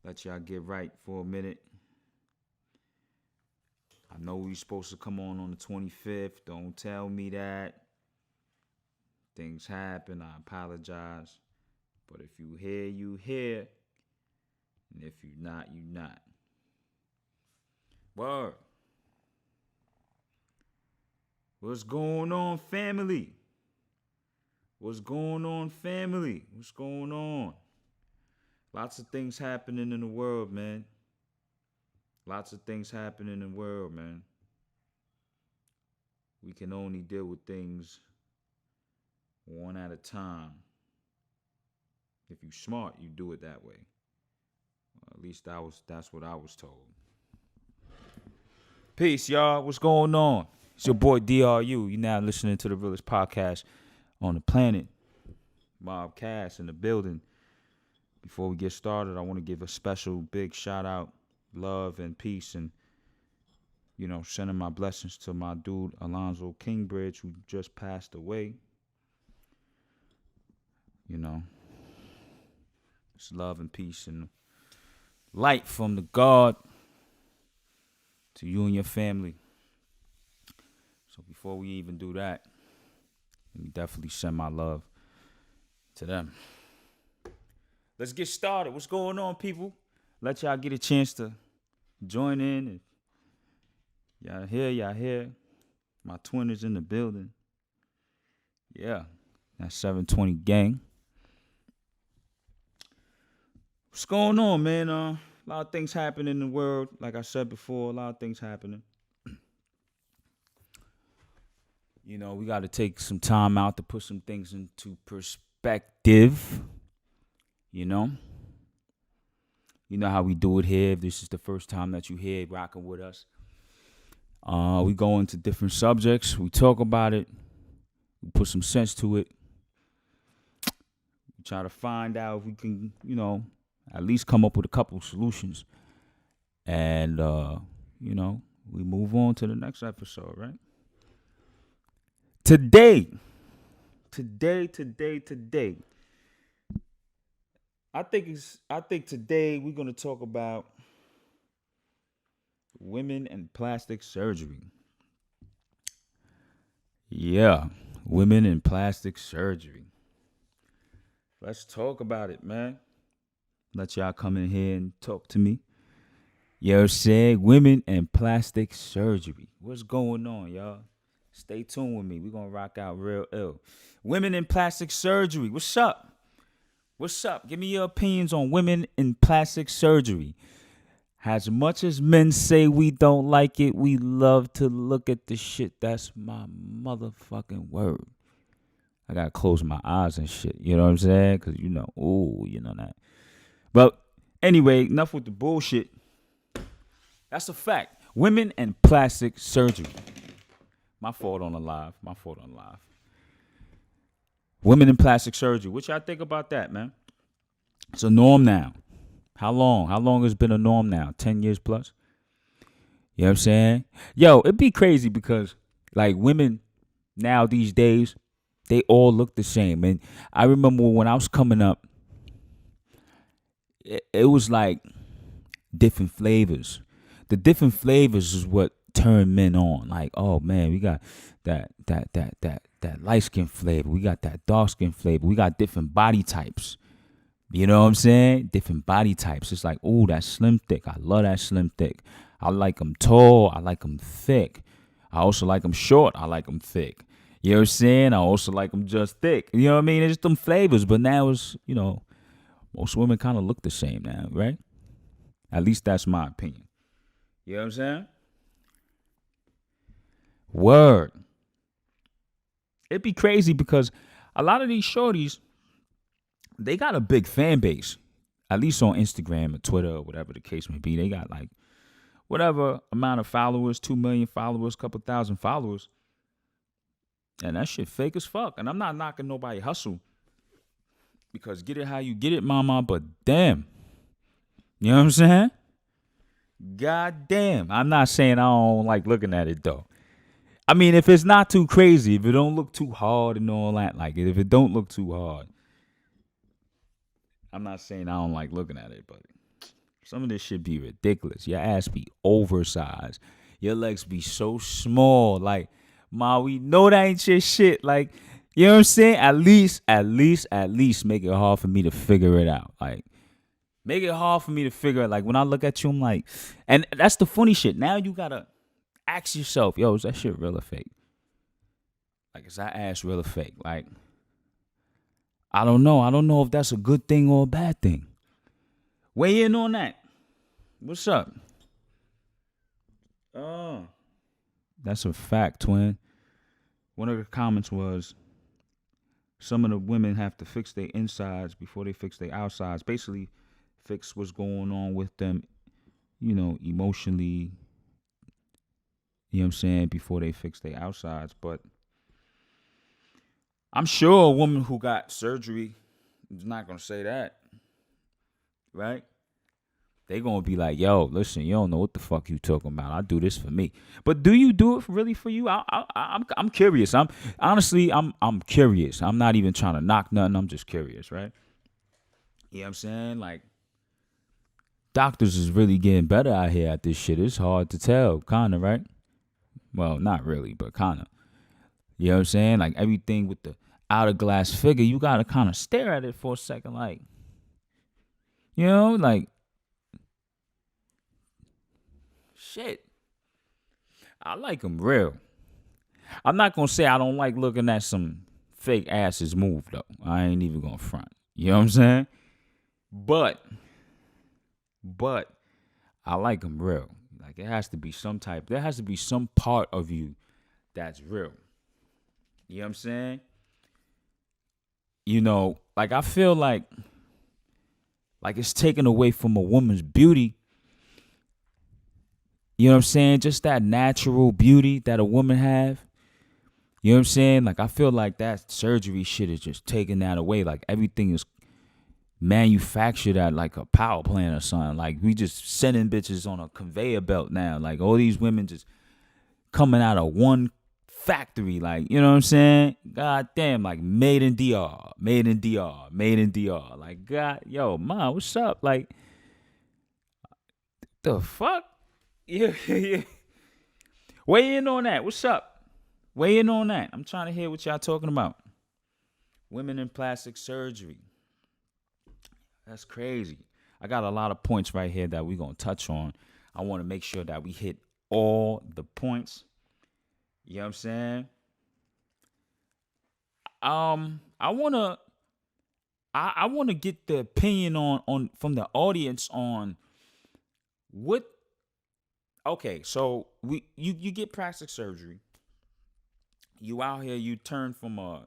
Let y'all get right for a minute. I know we supposed to come on the 25th. Don't tell me that. Things happen. I apologize. But if you here, you here. And if you not, you not. Word. What's going on, family? What's going on, family? What's going on? Lots of things happening in the world, man. Lots of things happening in the world, man. We can only deal with things one at a time. If you smart, you do it that way. Well, at least that's what I was told. Peace, y'all. What's going on? It's your boy DRU. You're now listening to the realest podcast on the planet. Mobcast in the building. Before we get started, I want to give a special big shout out, love and peace, and sending my blessings to my dude Alonzo Kingbridge, who just passed away. It's love and peace and light from the God to you and your family. So before we even do that, let me definitely send my love to them. Let's get started. What's going on, people? Let y'all get a chance to join in. Y'all here. My twin is in the building. Yeah, that's 720 gang. What's going on, man? A lot of things happening in the world. Like I said before, a lot of things happening. We got to take some time out to put some things into perspective. You know how we do it here. If this is the first time that you here rocking with us, we go into different subjects. We talk about it. We put some sense to it. We try to find out if we can, at least come up with a couple solutions. And, we move on to the next episode, right? Today. I think today we're gonna talk about women and plastic surgery. Yeah, women and plastic surgery. Let's talk about it, man. Let y'all come in here and talk to me. You know what I'm saying? Women and plastic surgery. What's going on, y'all? Stay tuned with me. We're gonna rock out real ill. Women in plastic surgery. What's up? What's up? Give me your opinions on women in plastic surgery. As much as men say we don't like it, we love to look at the shit. That's my motherfucking word. I gotta close my eyes and shit. You know what I'm saying? Because that. But anyway, enough with the bullshit. That's a fact. Women and plastic surgery. My fault on the live. Women in plastic surgery. What y'all think about that, man? It's a norm now. How long? How long has it been a norm now? 10 years plus? You know what I'm saying? Yo, it'd be crazy because, women now these days, they all look the same. And I remember when I was coming up, it was like different flavors. The different flavors is what turned men on. Like, oh, man, we got that light skin flavor. We got that dark skin flavor. We got different body types. You know what I'm saying? Different body types. It's like, oh, that slim thick. I love that slim thick. I like them tall. I like them thick. I also like them short. I like them thick. You know what I'm saying? I also like them just thick. You know what I mean? It's them flavors. But now it's, most women kind of look the same now, right? At least that's my opinion. You know what I'm saying? Word. It'd be crazy because a lot of these shorties, they got a big fan base, at least on Instagram or Twitter or whatever the case may be. They got whatever amount of followers, 2 million followers, couple thousand followers. And that shit fake as fuck. And I'm not knocking nobody hustle because get it how you get it, mama, but damn. You know what I'm saying? God damn. I'm not saying I don't like looking at it though. I mean, if it's not too crazy, if it don't look too hard and all that, if it don't look too hard, I'm not saying I don't like looking at it, but Some of this shit be ridiculous. Your ass be oversized. Your legs be so small. Like, ma, we know that ain't your shit. Like, you know what I'm saying? At least make it hard for me to figure it out. Like, make it hard for me to figure it. Like, when I look at you, I'm like, and that's the funny shit. Now you gotta ask yourself, yo, is that shit real or fake? Like, is that ass real or fake? Like, I don't know. I don't know if that's a good thing or a bad thing. Weigh in on that. What's up? Oh, that's a fact, twin. One of the comments was some of the women have to fix their insides before they fix their outsides. Basically, fix what's going on with them, emotionally, you know what I'm saying, before they fix their outsides. But I'm sure a woman who got surgery is not going to say that, right? They going to be like, yo, listen, you don't know what the fuck you talking about. I do this for me. But do you do it really for you? I'm curious. I'm curious. I'm not even trying to knock nothing. I'm just curious, right? You know what I'm saying? Like, doctors is really getting better out here at this shit. It's hard to tell, kind of, right? Well, not really, but kind of. You know what I'm saying? Like, everything with the outer glass figure, you got to kind of stare at it for a second. Like, like, shit. I like them real. I'm not going to say I don't like looking at some fake asses move, though. I ain't even going to front. You know what I'm saying? But I like them real. Like, there has to be some part of you that's real. You know what I'm saying? Like, I feel like it's taken away from a woman's beauty. You know what I'm saying? Just that natural beauty that a woman have. You know what I'm saying? Like, I feel like that surgery shit is just taking that away. Like, everything is manufactured at like a power plant or something. Like, we just sending bitches on a conveyor belt now. Like, all these women just coming out of one factory. Like, you know what I'm saying? God damn, like, made in DR. Like, God, yo, ma, what's up? Like, the fuck? Yeah. Weigh in on that. What's up? Weigh in on that. I'm trying to hear what y'all talking about. Women in plastic surgery. That's crazy. I got a lot of points right here that we're going to touch on. I want to make sure that we hit all the points. You know what I'm saying? I want to get the opinion on from the audience on what. Okay, so you get plastic surgery. You out here, you turn from a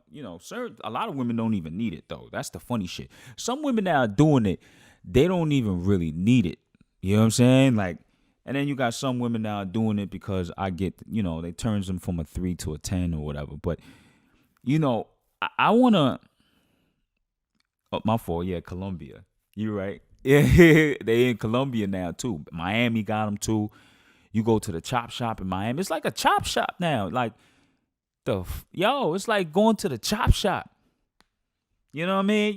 lot of women don't even need it though. That's the funny shit. Some women that are doing it, they don't even really need it. You know what I'm saying? Like, and then you got some women that are doing it because they turns them from a 3 to a 10 or whatever. But, I want to, my fault, yeah, Colombia. You're right. Yeah, they in Colombia now too. Miami got them too. You go to the chop shop in Miami. It's like a chop shop now. Like, it's like going to the chop shop. You know what I mean?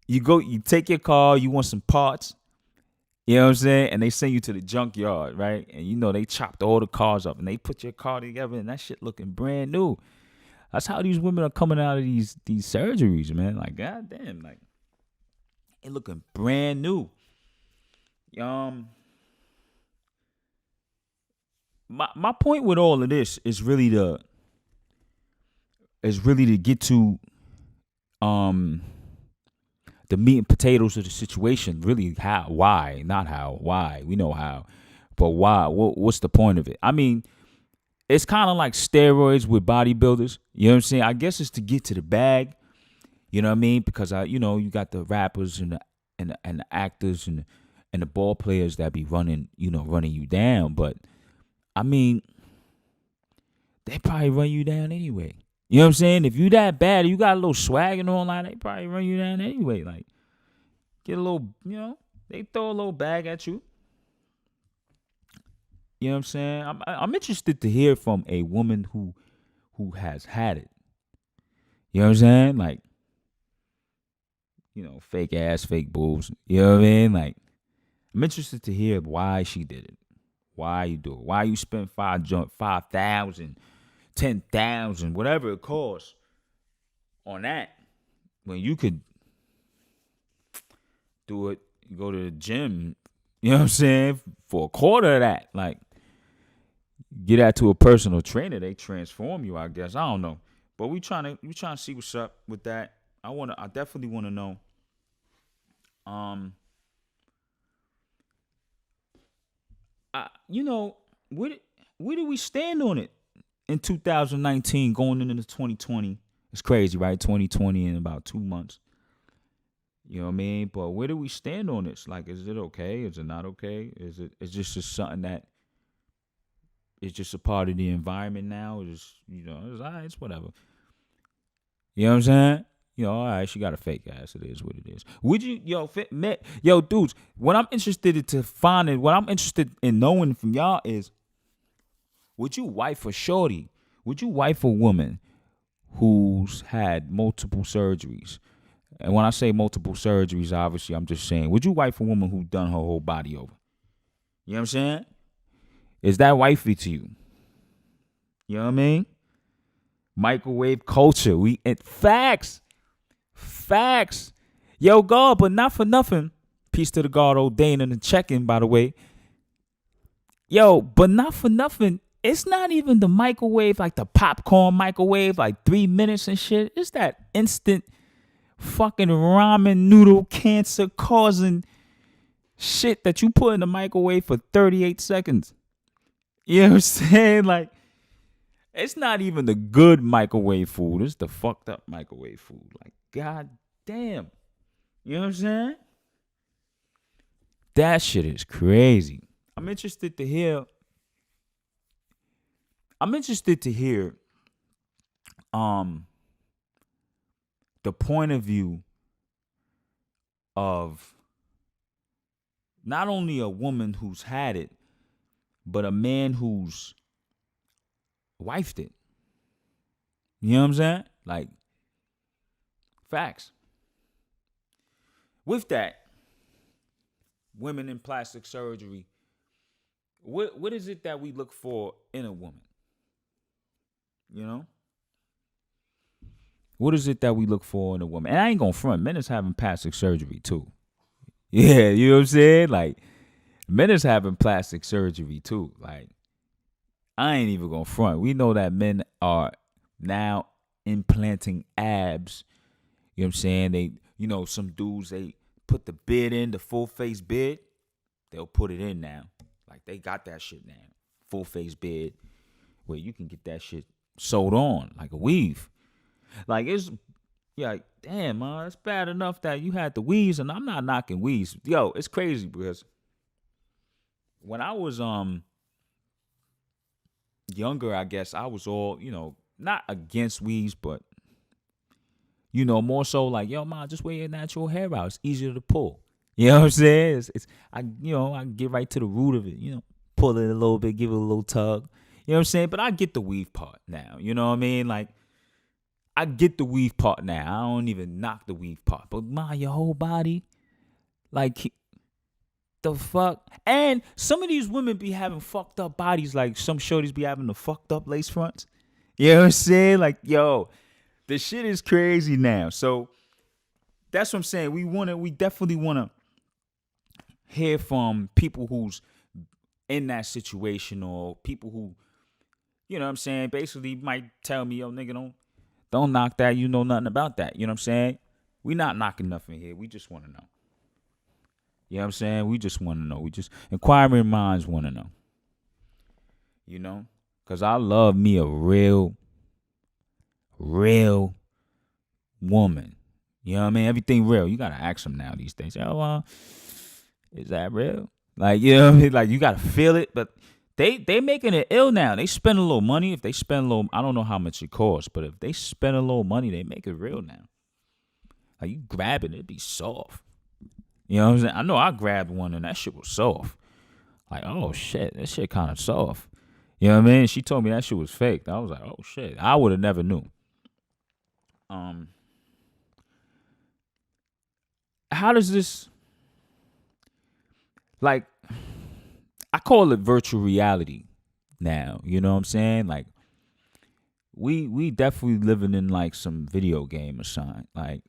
You take your car, you want some parts. You know what I'm saying? And they send you to the junkyard, right? And they chopped all the cars up and they put your car together and that shit looking brand new. That's how these women are coming out of these surgeries, man. Like, goddamn, like, it looking brand new. My point with all of this is really to get to the meat and potatoes of the situation. Really, why. We know how, but why? What's the point of it? I mean, it's kind of like steroids with bodybuilders. You know what I'm saying? I guess it's to get to the bag. You know what I mean? Because you got the rappers and the actors and the ball players that be running you down. But I mean, they probably run you down anyway. You know what I'm saying? If you that bad, you got a little swag and all that, they probably run you down anyway. Like, get a little, they throw a little bag at you. You know what I'm saying? I'm interested to hear from a woman who has had it. You know what I'm saying? Like, fake ass, fake boobs. You know what I mean? Like, I'm interested to hear why she did it. Why you do it? Why you spend 5,000, 10,000, whatever it costs on that when you could do it, go to the gym, you know what I'm saying, for a quarter of that. Like, get that to a personal trainer, they transform you, I guess. I don't know. But we trying to see what's up with that. I definitely want to know. Where do we stand on it in 2019 going into 2020? It's crazy, right? 2020 in about 2 months. You know what I mean? But where do we stand on this? Like, is it okay? Is it not okay? Is this just something that is just a part of the environment now? It's all right, it's whatever. You know what I'm saying? All right, she got a fake ass. It is what it is. Would you, dudes, what I'm interested in knowing from y'all is, would you wife a shorty? Would you wife a woman who's had multiple surgeries? And when I say multiple surgeries, obviously, I'm just saying, would you wife a woman who done her whole body over? You know what I'm saying? Is that wifey to you? You know what I mean? Microwave culture. Facts. Yo, God, but not for nothing. Peace to the God, old Dane, and the check-in, by the way. Yo, but not for nothing. It's not even the microwave, like the popcorn microwave, like 3 minutes and shit. It's that instant fucking ramen noodle cancer causing shit that you put in the microwave for 38 seconds. You know what I'm saying? Like, it's not even the good microwave food. It's the fucked up microwave food. Like, god damn. You know what I'm saying? That shit is crazy. I'm interested to hear the point of view of not only a woman who's had it, but a man who's wifed it. You know what I'm saying? Like, facts. With that, women in plastic surgery, what is it that we look for in a woman? You know? What is it that we look for in a woman? And I ain't gonna front. Men is having plastic surgery too. Yeah, you know what I'm saying? Like, men is having plastic surgery too. Like, I ain't even gonna front. We know that men are now implanting abs. You know what I'm saying? They, some dudes, they put the beard in, the full face beard. They'll put it in now. Like, they got that shit now. Full face beard. Where you can get that shit sewed on like a weave. Like, like, damn, man, it's bad enough that you had the weaves, and I'm not knocking weaves. Yo, it's crazy because when I was younger, I guess, I was all, not against weaves, but, more so like, yo, man, just wear your natural hair out. It's easier to pull. You know what I'm saying? I can get right to the root of it, pull it a little bit, give it a little tug. You know what I'm saying? But I get the weave part now. You know what I mean? Like, I get the weave part now. I don't even knock the weave part. But, man, your whole body, like, the fuck? And some of these women be having fucked up bodies. Like, some shorties be having the fucked up lace fronts. You know what I'm saying? Like, yo, the shit is crazy now. So, that's what I'm saying. We definitely want to hear from people who's in that situation, or people who, you know what I'm saying, basically might tell me, yo, nigga, don't knock that. You know nothing about that. You know what I'm saying? We not knocking nothing here. We just want to know. You know what I'm saying? We just want to know. We just, inquiring minds want to know. Because I love me a real woman. You know what I mean? Everything real. You got to ask them now these days. Oh, is that real? Like, you know what I mean? Like, you got to feel it. But they making it ill now. They spend a little money. If they spend a little, I don't know how much it costs, but if they spend a little money, they make it real now. Like, you grab it, it'd be soft. You know what I'm saying? I know I grabbed one and that shit was soft. Like, oh shit, that shit kind of soft. You know what I mean? She told me that shit was fake. I was like, oh shit, I would have never knew. How does this? like I call it virtual reality now. You know what I'm saying? Like we definitely living in like some video game or something. Like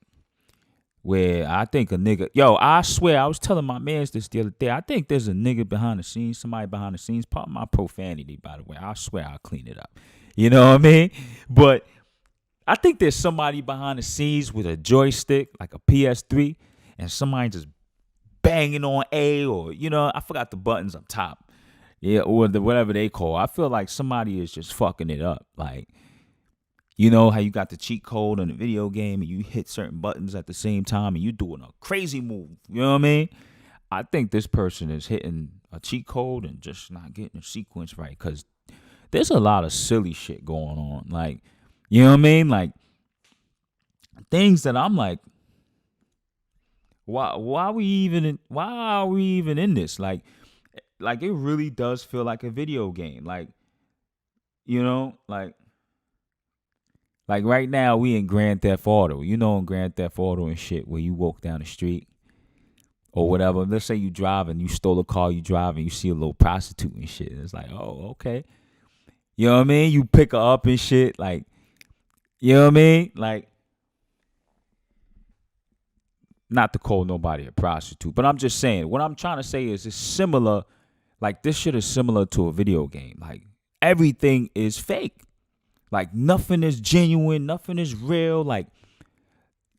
where I think a nigga, yo, I swear, I was telling my mans this the other day. I think there's a nigga behind the scenes, somebody behind the scenes. Part my profanity, by the way. I swear I'll clean it up. You know what I mean? But I think there's somebody behind the scenes with a joystick, like a PS3, and somebody just banging on A, or I forgot the buttons up top. Yeah, or whatever they call. I feel like somebody is just fucking it up. Like, you know how you got the cheat code in the video game and you hit certain buttons at the same time and you doing a crazy move. You know what I mean? I think this person is hitting a cheat code and just not getting the sequence right, because there's a lot of silly shit going on. Like, you know what I mean? Like, things that I'm like, why are we even in this? Like it really does feel like a video game. Like, like right now we in Grand Theft Auto. In Grand Theft Auto and shit, where you walk down the street or whatever. Let's say you driving, you stole a car, you driving, you see a little prostitute and shit. It's like, oh, okay. You know what I mean? You pick her up and shit. Like, you know what I mean? Like, not to call nobody a prostitute, but I'm just saying, what I'm trying to say is it's similar. Like, this shit is similar to a video game. Like, everything is fake. Like, nothing is genuine. Nothing is real. Like,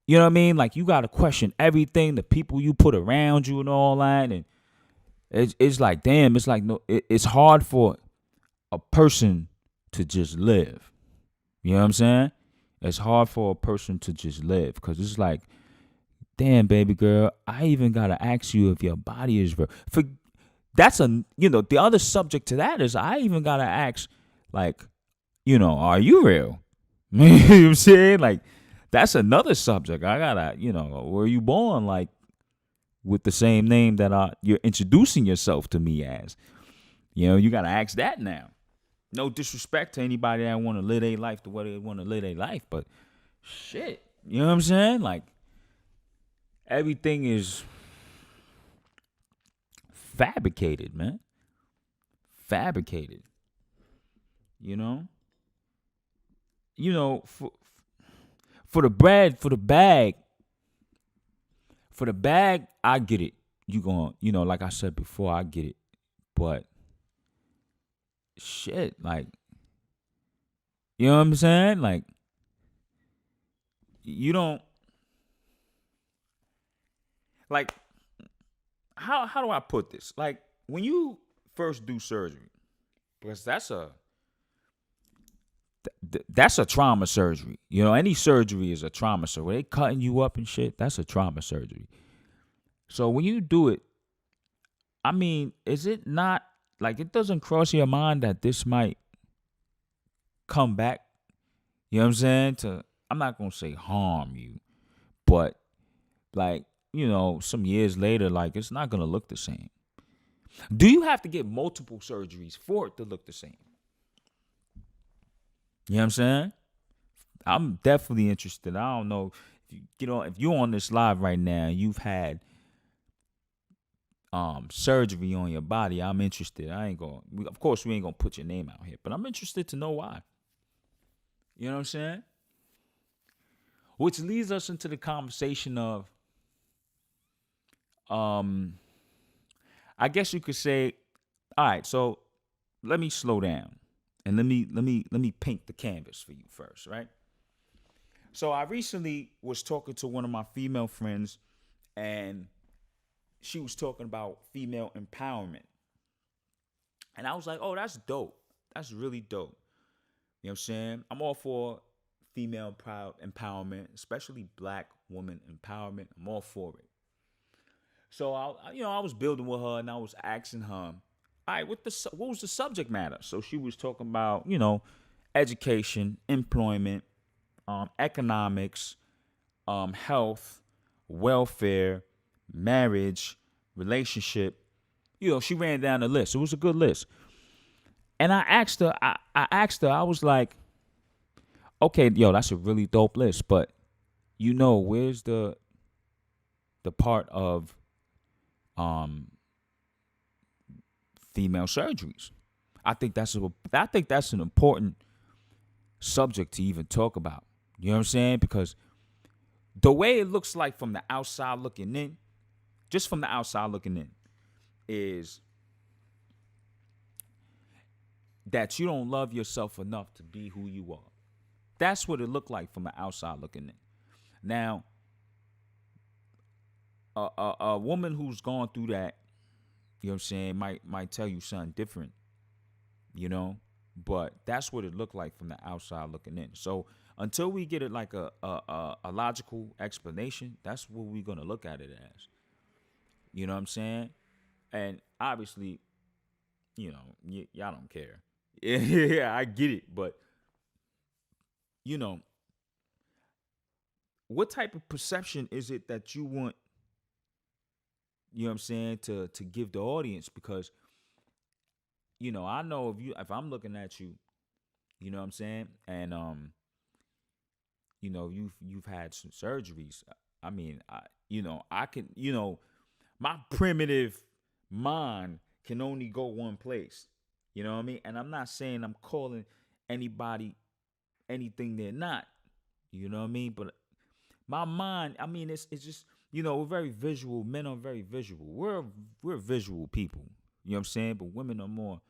you know what I mean? Like, you got to question everything, the people you put around you and all that. And it's like, damn, it's like, no, it's hard for a person to just live. You know what I'm saying? It's hard for a person to just live, because it's like, damn, baby girl, I even got to ask you if your body is real. That's the other subject to that is I even got to ask, like, are you real? You know what I'm saying? Like, that's another subject. I gotta, were you born like with the same name that you're introducing yourself to me as? You gotta ask that now. No disrespect to anybody that want to live their life the way they want to live their life, but shit, you know what I'm saying? Like, everything is fabricated, man. Fabricated. For the bread, for the bag, I get it. You going, like I said before, I get it. But shit, like, you know what I'm saying? Like, you don't, like, how do I put this? Like, when you first do surgery, because that's a trauma surgery. Any surgery is a trauma surgery. When they cutting you up and shit, that's a trauma surgery. So when you do it, I mean, is it not, like, it doesn't cross your mind that this might come back? You know what I'm saying? I'm not going to say harm you, but, like, some years later, like, it's not going to look the same. Do you have to get multiple surgeries for it to look the same? You know what I'm saying? I'm definitely interested. I don't know if you're on this live right now, you've had surgery on your body. I'm interested. Of course, we ain't gonna put your name out here, but I'm interested to know why. You know what I'm saying? Which leads us into the conversation of, I guess you could say, all right, so let me slow down. And let me paint the canvas for you first, right? So I recently was talking to one of my female friends, and she was talking about female empowerment. And I was like, oh, that's dope. That's really dope. You know what I'm saying? I'm all for female empowerment, especially black woman empowerment. I'm all for it. So I was building with her, and I was asking her, all right, what was the subject matter? So she was talking about, education, employment, economics, health, welfare, marriage, relationship. She ran down the list. It was a good list. And I asked her, I was like, okay, that's a really dope list, but where's the part of female surgeries. I think that's an important subject to even talk about. You know what I'm saying? Because the way it looks like from the outside looking in, just from the outside looking in, is that you don't love yourself enough to be who you are. That's what it looked like from the outside looking in. Now, a woman who's gone through that, you know what I'm saying, might tell you something different, you know, but that's what it looked like from the outside looking in. So until we get it like a logical explanation, that's what we're gonna look at it as. You know what I'm saying? And obviously, you know, y'all don't care. Yeah, I get it, but you know, what type of perception is it that you want, you know what I'm saying, to give the audience? Because, you know, I know if I'm looking at you, you know what I'm saying, and you know, you've had some surgeries. I mean, I can, you know, my primitive mind can only go one place. You know what I mean? And I'm not saying I'm calling anybody anything they're not. You know what I mean? But my mind, I mean, it's just, you know, we're very visual. Men are very visual. We're visual people. You know what I'm saying? But women are more.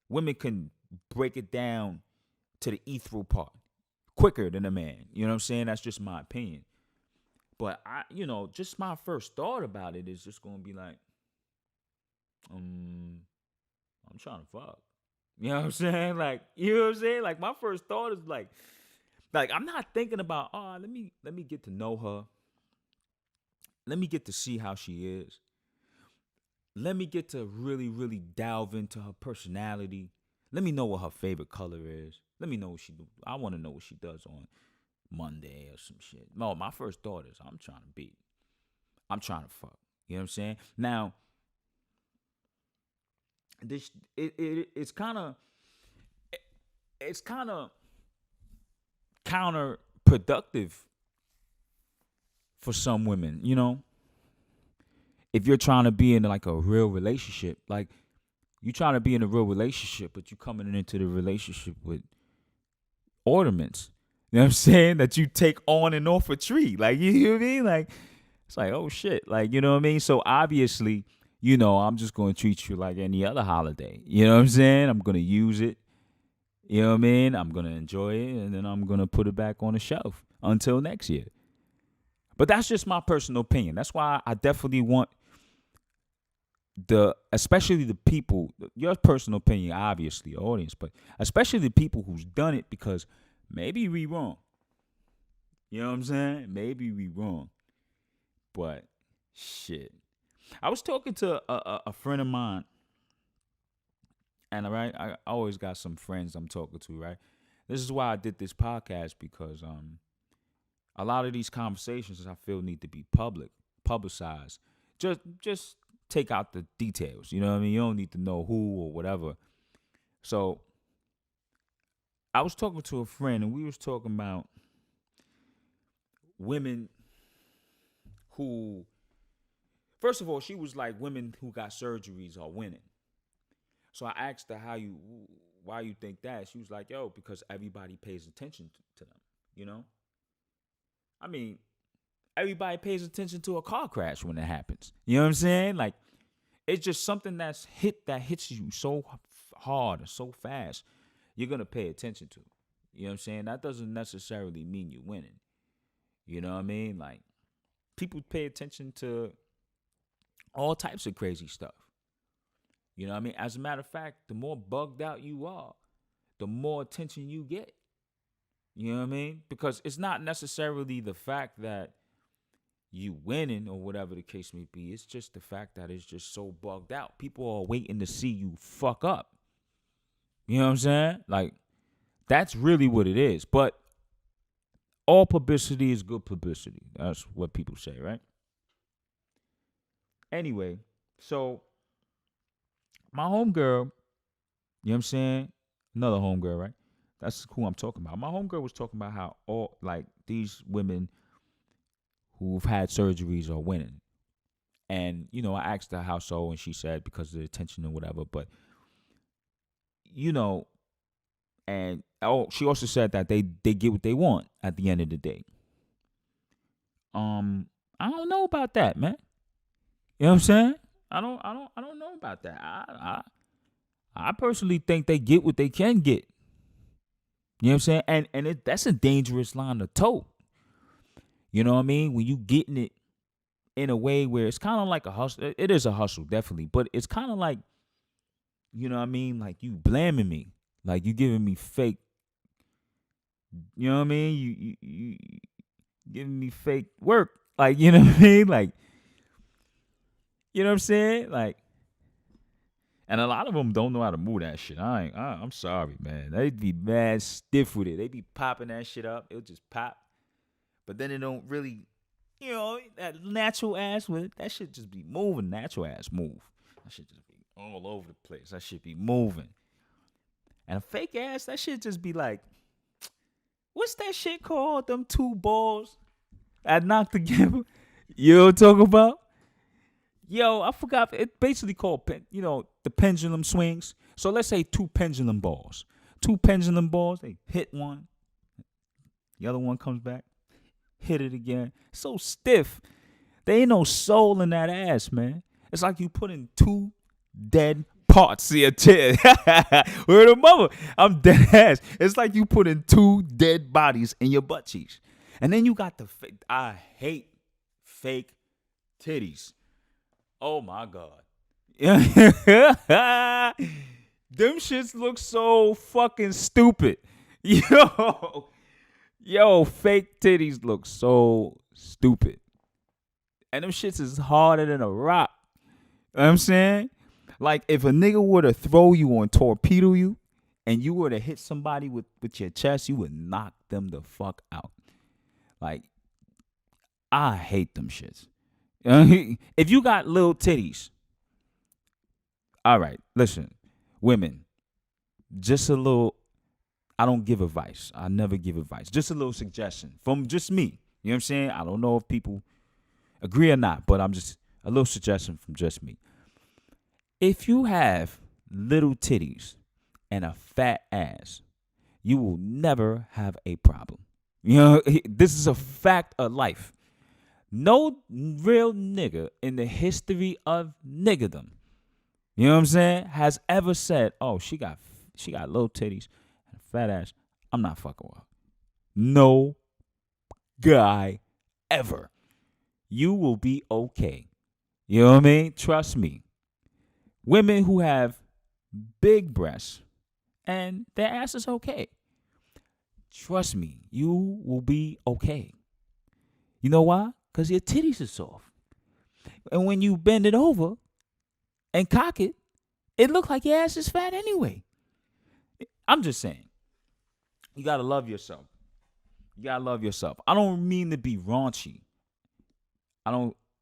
Women can break it down to the ethereal part quicker than a man. You know what I'm saying? That's just my opinion. But you know, just my first thought about it is just gonna be like, I'm trying to fuck. You know what I'm saying? Like, you know what I'm saying? Like, my first thought is like I'm not thinking about, let me get to know her. Let me get to see how she is. Let me get to really, really delve into her personality. Let me know what her favorite color is. Let me know what she do. I want to know what she does on Monday or some shit. No, my first thought is I'm trying to beat. I'm trying to fuck. You know what I'm saying? Now, it's kind of counterproductive for some women, you know. If you're trying to be in like a real relationship, like you trying to be in a real relationship, but you coming into the relationship with ornaments, you know what I'm saying, that you take on and off a tree, like, you know what I mean? Like, it's like, oh shit, like, you know what I mean? So obviously, you know, I'm just going to treat you like any other holiday. You know what I'm saying? I'm going to use it. You know what I mean? I'm going to enjoy it, and then I'm going to put it back on the shelf until next year. But that's just my personal opinion. That's why I definitely want especially the people, your personal opinion, obviously, audience, but especially the people who's done it, because maybe we wrong. You know what I'm saying? Maybe we wrong. But shit. I was talking to a friend of mine, and right, I always got some friends I'm talking to, right? This is why I did this podcast, because a lot of these conversations I feel need to be publicized. Just take out the details. You know what I mean? You don't need to know who or whatever. So I was talking to a friend, and we was talking about women who, first of all, she was like, women who got surgeries are winning. So I asked her, why you think that? She was like, yo, because everybody pays attention to them, you know? I mean, everybody pays attention to a car crash when it happens. You know what I'm saying? Like, it's just something that hits you so hard and so fast, you're going to pay attention to. You know what I'm saying? That doesn't necessarily mean you're winning. You know what I mean? Like, people pay attention to all types of crazy stuff. You know what I mean? As a matter of fact, the more bugged out you are, the more attention you get. You know what I mean? Because it's not necessarily the fact that you winning or whatever the case may be. It's just the fact that it's just so bugged out. People are waiting to see you fuck up. You know what I'm saying? Like, that's really what it is. But all publicity is good publicity. That's what people say, right? Anyway, so my homegirl, you know what I'm saying? Another homegirl, right? That's who I'm talking about. My homegirl was talking about how all, like, these women who've had surgeries are winning. And, I asked her how so, and she said because of the attention or whatever. But, you know, and she also said that they get what they want at the end of the day. I don't know about that, man. You know what I'm saying? I don't know about that. I personally think they get what they can get. You know what I'm saying? And that's a dangerous line to toe. You know what I mean? When you getting it in a way where it's kind of like a hustle. It is a hustle, definitely. But it's kind of like, you know what I mean? Like you blaming me. Like you giving me fake. You know what I mean? You giving me fake work. Like, you know what I mean? Like, you know what I'm saying? Like, and a lot of them don't know how to move that shit. I'm sorry, man. They'd be mad stiff with it. They be popping that shit up. It'll just pop. But then it don't really, that natural ass with it. That shit just be moving. Natural ass move. That shit just be all over the place. That shit be moving. And a fake ass, that shit just be like, what's that shit called? Them two balls I knocked together. You know what I'm talking about? Yo, I forgot. It's basically called, the pendulum swings. So let's say two pendulum balls. They hit one. The other one comes back. Hit it again. So stiff. There ain't no soul in that ass, man. It's like you put in two dead parts in your chest. Word of mother. I'm dead ass. It's like you put in two dead bodies in your butt cheeks. And then you got the fake. I hate fake titties. Oh my God. Them shits look so fucking stupid. Yo, fake titties look so stupid. And them shits is harder than a rock. You know what I'm saying? Like if a nigga were to throw you or torpedo you and you were to hit somebody with your chest, you would knock them the fuck out. Like, I hate them shits. If you got little titties, all right, listen, women, just a little, I don't give advice. I never give advice. Just a little suggestion from just me. You know what I'm saying? I don't know if people agree or not, but I'm just a little suggestion from just me. If you have little titties and a fat ass, you will never have a problem. This is a fact of life. No real nigga in the history of niggerdom, you know what I'm saying, has ever said, "Oh, she got little titties and a fat ass. I'm not fucking with her." No guy ever. You will be okay. You know what I mean? Trust me. Women who have big breasts and their ass is okay. Trust me, you will be okay. You know why? Because your titties are soft. And when you bend it over and cock it, it looks like your ass is fat anyway. I'm just saying. You got to love yourself. I don't mean to be raunchy.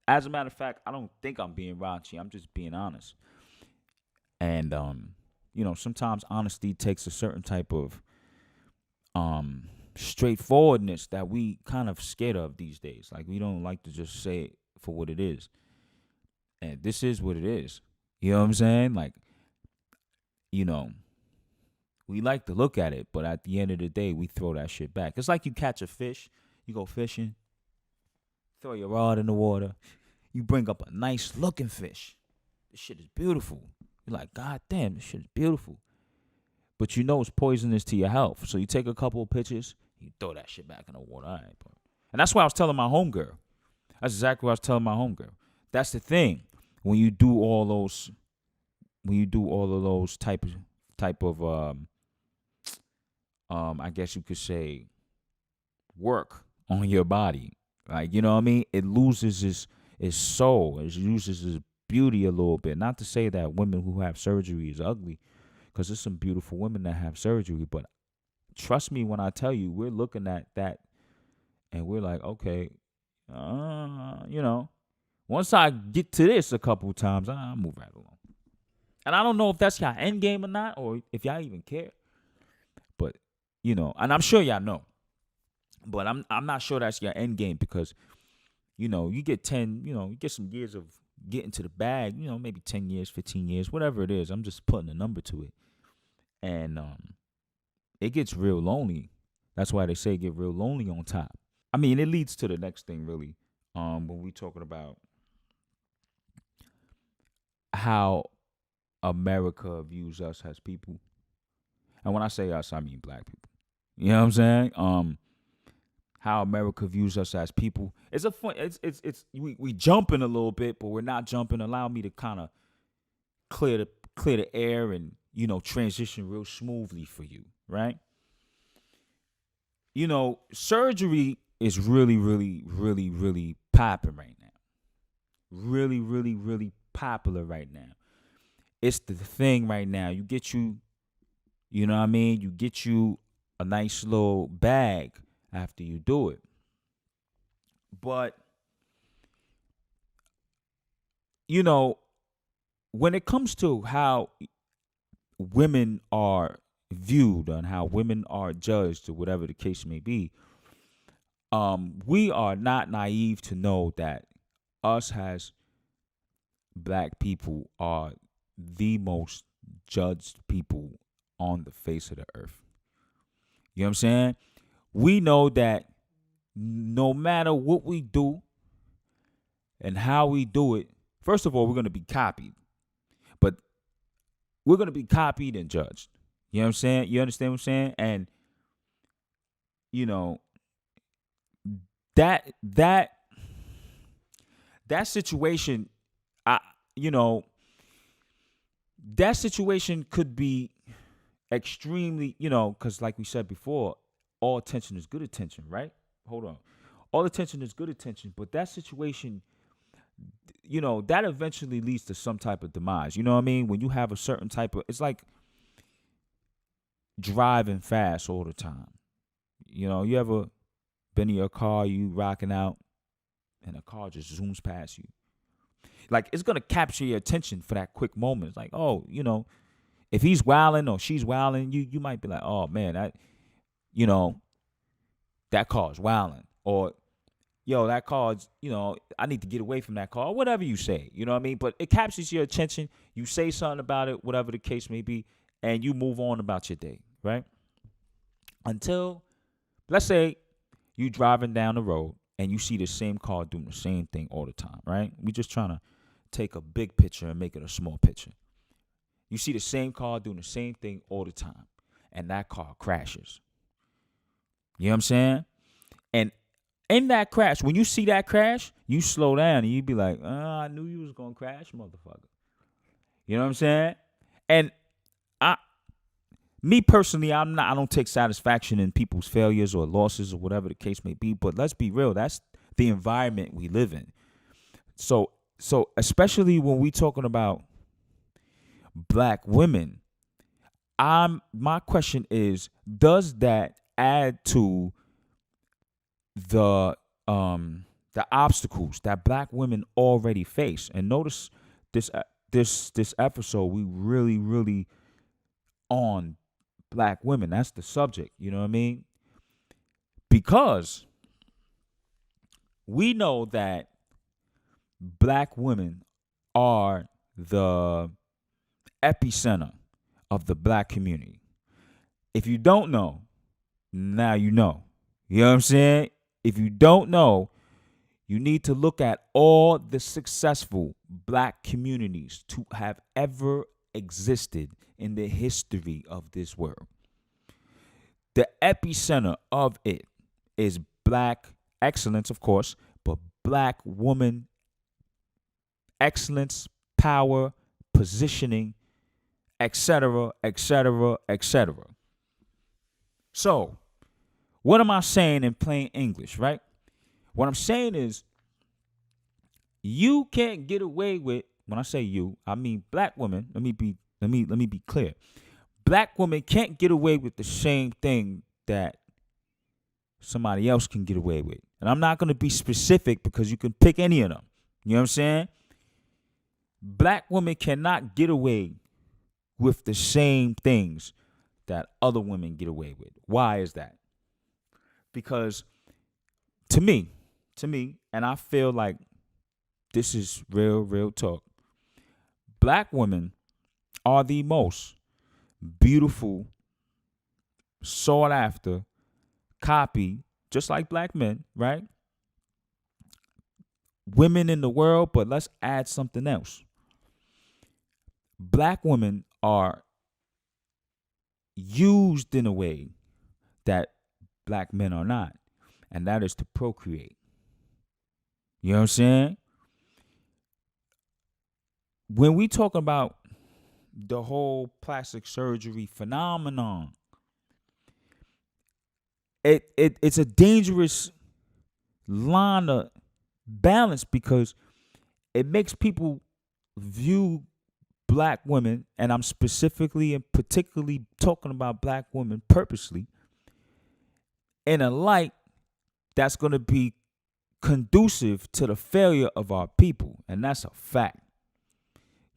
As a matter of fact, I don't think I'm being raunchy. I'm just being honest. And, sometimes honesty takes a certain type of straightforwardness that we kind of scared of these days. Like we don't like to just say it for what it is. And this is what it is. You know what I'm saying? Like, we like to look at it, but at the end of the day, we throw that shit back. It's like you catch a fish, you go fishing, throw your rod in the water, you bring up a nice looking fish. This shit is beautiful. You're like, God damn, this shit is beautiful. But it's poisonous to your health. So you take a couple of pictures, you throw that shit back in the water. All right, bro. And that's what I was telling my homegirl. That's exactly what I was telling my homegirl. That's the thing. When you do all of those type of I guess you could say work on your body. Like, you know what I mean? It loses its soul. It loses its beauty a little bit. Not to say that women who have surgery is ugly, because there's some beautiful women that have surgery. But trust me when I tell you, we're looking at that and we're like, okay, once I get to this a couple times, I'll move right along. And I don't know if that's y'all end game or not, or if y'all even care. But, and I'm sure y'all know. But I'm not sure that's your end game because, you get 10, you get some years of get into the bag, maybe 10 years, 15 years, whatever it is. I'm just putting a number to it. And it gets real lonely. That's why they say get real lonely on top. I mean, it leads to the next thing, really, when we talking about how America views us as people. And when I say us, I mean black people. You know what I'm saying? How America views us as people. It's a fun. We jumping a little bit, but we're not jumping. Allow me to kind of clear the air and transition real smoothly for you, right? Surgery is really, really, really, really popping right now. Really, really, really popular right now. It's the thing right now. You get you know what I mean? You get you a nice little bag after you do it. But, when it comes to how women are viewed and how women are judged or whatever the case may be, we are not naive to know that us as black people are the most judged people on the face of the earth. You know what I'm saying? We know that no matter what we do and how we do it, first of all, we're going to be copied. But we're going to be copied and judged. You know what I'm saying? You understand what I'm saying? And, that situation, that situation could be extremely, because like we said before, all attention is good attention, right? Hold on. All attention is good attention, but that situation, that eventually leads to some type of demise. You know what I mean? When you have a certain type of, it's like driving fast all the time. You ever been in your car, you rocking out, and a car just zooms past you. Like, it's going to capture your attention for that quick moment. It's like, oh, if he's wilding or she's wilding, you might be like, oh, man, that car's wilding. Or, that car's, I need to get away from that car. Or whatever you say, you know what I mean? But it captures your attention. You say something about it, whatever the case may be, and you move on about your day, right? Until, let's say, you driving down the road and you see the same car doing the same thing all the time, right? We just trying to take a big picture and make it a small picture. You see the same car doing the same thing all the time, and that car crashes. You know what I'm saying? And in that crash, when you see that crash, you slow down and you be like, I knew you was going to crash, motherfucker. You know what I'm saying? And me personally, I don't take satisfaction in people's failures or losses or whatever the case may be. But let's be real, that's the environment we live in. So especially when we talking about black women, my question is, does that add to the obstacles that black women already face? And notice this episode, we really, really on black women. That's the subject, you know what I mean? Because we know that black women are the epicenter of the black community. If you don't know, now you know. You know what I'm saying? If you don't know, you need to look at all the successful black communities to have ever existed in the history of this world. The epicenter of it is black excellence, of course, but black woman excellence, power, positioning, etc., etc., etc. So, what am I saying in plain English, right? What I'm saying is, you can't get away with, when I say you, I mean black women. Let me be clear. Black women can't get away with the same thing that somebody else can get away with. And I'm not going to be specific because you can pick any of them. You know what I'm saying? Black women cannot get away with the same things that other women get away with. Why is that? Because to me, and I feel like This is real talk. Black women are the most beautiful, sought after copy, just like black men, right? Women in the world, but let's add something else. Black women are used in a way that black men are not, and that is to procreate. You know what I'm saying? When we talk about the whole plastic surgery phenomenon, it's a dangerous line of balance because it makes people view black women, and I'm specifically and particularly talking about black women purposely, in a light that's going to be conducive to the failure of our people. And that's a fact.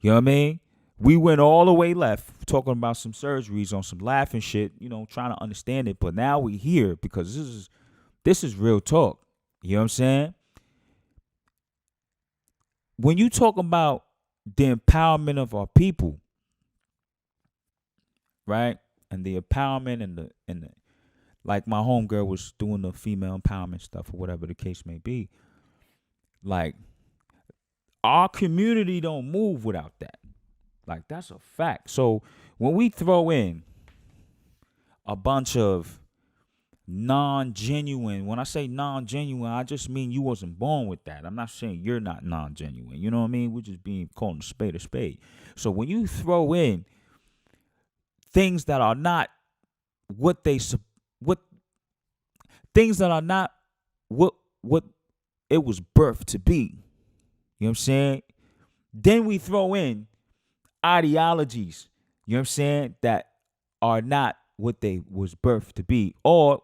You know what I mean? We went all the way left talking about some surgeries on some laughing shit, trying to understand it. But now we here because this is real talk. You know what I'm saying? When you talk about the empowerment of our people, right? And the empowerment and the like my homegirl was doing the female empowerment stuff or whatever the case may be. Like, our community don't move without that. Like, that's a fact. So when we throw in a bunch of non-genuine, when I say non-genuine, I just mean you wasn't born with that. I'm not saying you're not non-genuine. You know what I mean? We're just being calling a spade a spade. So when you throw in things that are not what things that are not what it was birthed to be. You know what I'm saying? Then we throw in ideologies, you know what I'm saying, that are not what they was birthed to be. Or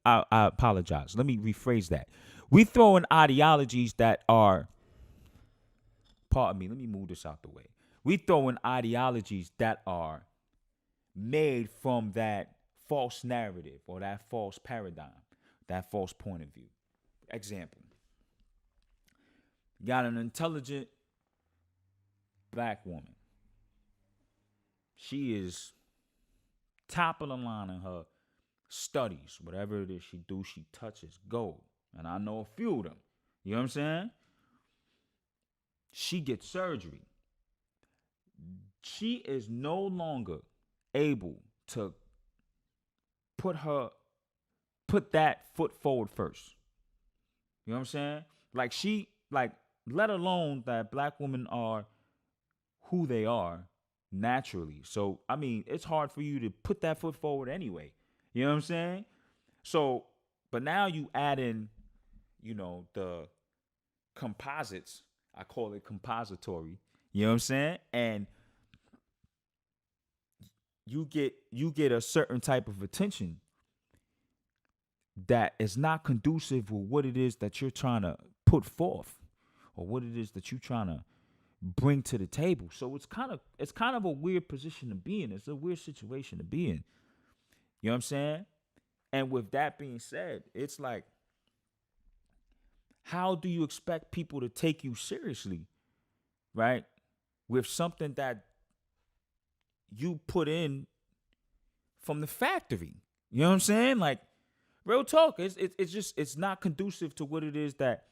I apologize. Let me rephrase that. We throw in ideologies that are, pardon me, let me move this out the way. We throw in ideologies that are made from that false narrative or that false paradigm, that false point of view. Example. You got an intelligent black woman. She is top of the line in her studies. Whatever it is she do, she touches gold. And I know a few of them. You know what I'm saying? She gets surgery. She is no longer able to put that foot forward first. You know what I'm saying? Let alone that black women are who they are naturally. So, I mean, it's hard for you to put that foot forward anyway. You know what I'm saying? So, but now you add in, the composites. I call it compository. You know what I'm saying? And you get a certain type of attention that is not conducive with what it is that you're trying to put forth or what it is that you're trying to bring to the table. So it's kind of a weird position to be in. It's a weird situation to be in. You know what I'm saying? And with that being said, it's like, how do you expect people to take you seriously, right? With something that you put in from the factory. You know what I'm saying? Like, real talk. It's not conducive to what it is that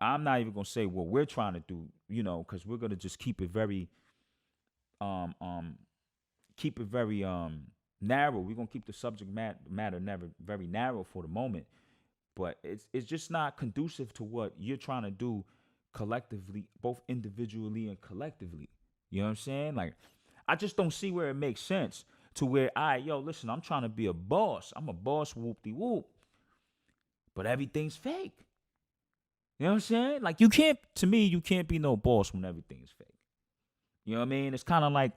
I'm not even gonna say what we're trying to do, because we're gonna just keep it very narrow. We're gonna keep the subject matter never very narrow for the moment. But it's just not conducive to what you're trying to do collectively, both individually and collectively. You know what I'm saying? Like, I just don't see where it makes sense to where, listen, I'm trying to be a boss. I'm a boss, whoop-de-whoop. But everything's fake. You know what I'm saying? Like, you can't be no boss when everything is fake. You know what I mean? It's kind of like,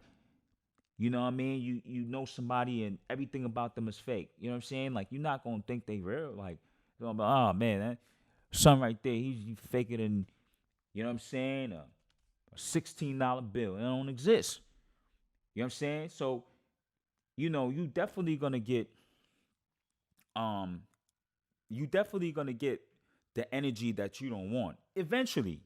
you know what I mean? You know somebody and everything about them is fake. You know what I'm saying? Like, you're not going to think they real. Like, you're going to be like, oh, man, that son right there, he's faker than, you know what I'm saying? A $16 bill. It don't exist. You know what I'm saying? So, you definitely gonna get the energy that you don't want. Eventually,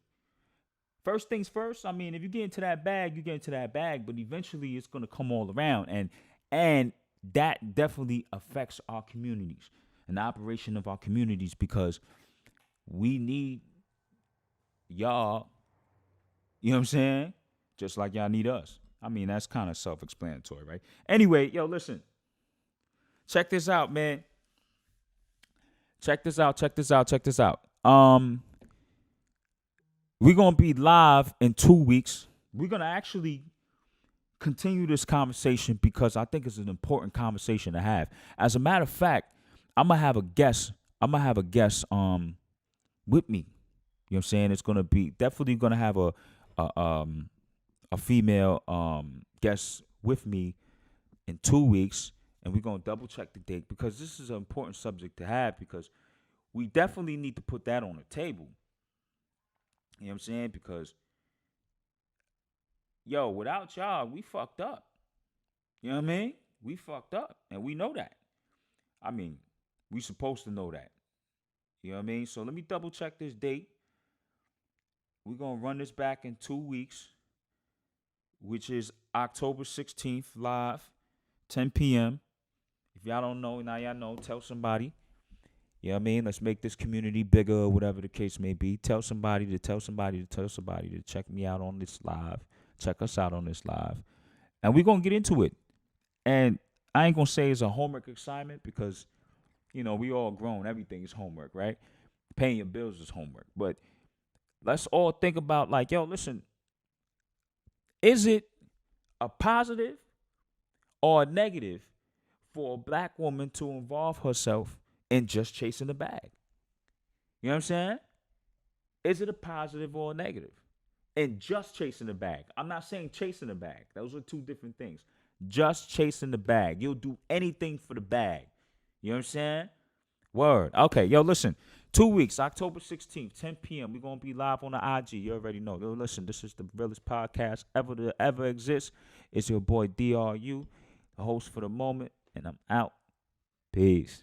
first things first. I mean, if you get into that bag, you get into that bag, but eventually it's gonna come all around, and that definitely affects our communities and the operation of our communities because we need y'all. You know what I'm saying? Just like y'all need us. I mean, that's kind of self-explanatory, right? Anyway, yo, listen. Check this out, man. Check this out. Check this out. Check this out. We're gonna be live in 2 weeks. We're gonna actually continue this conversation because I think it's an important conversation to have. As a matter of fact, I'm gonna have a guest. With me. You know what I'm saying? It's gonna be definitely gonna have a female guest with me in 2 weeks, and we're gonna double check the date because this is an important subject to have because we definitely need to put that on the table. You know what I'm saying? Because yo, without y'all, we fucked up. You know what I mean? We fucked up, and we know that. I mean, we supposed to know that. You know what I mean? So let me double check this date. We're gonna run this back in 2 weeks, which is October 16th, live, 10 p.m. If y'all don't know, now y'all know. Tell somebody. You know what I mean? Let's make this community bigger or whatever the case may be. Tell somebody to tell somebody to tell somebody to check me out on this live. Check us out on this live. And we're going to get into it. And I ain't going to say it's a homework assignment because, you know, we all grown. Everything is homework, right? Paying your bills is homework. But let's all think about like, yo, listen, is it a positive or a negative for a black woman to involve herself in just chasing the bag? You know what I'm saying? Is it a positive or a negative? And just chasing the bag. I'm not saying chasing the bag. Those are two different things. Just chasing the bag. You'll do anything for the bag. You know what I'm saying? Word. Okay, yo, listen. 2 weeks, October 16th, 10 p.m. We're going to be live on the IG. You already know. Yo, listen, this is the realest podcast ever to ever exist. It's your boy DRU, the host for the moment, and I'm out. Peace.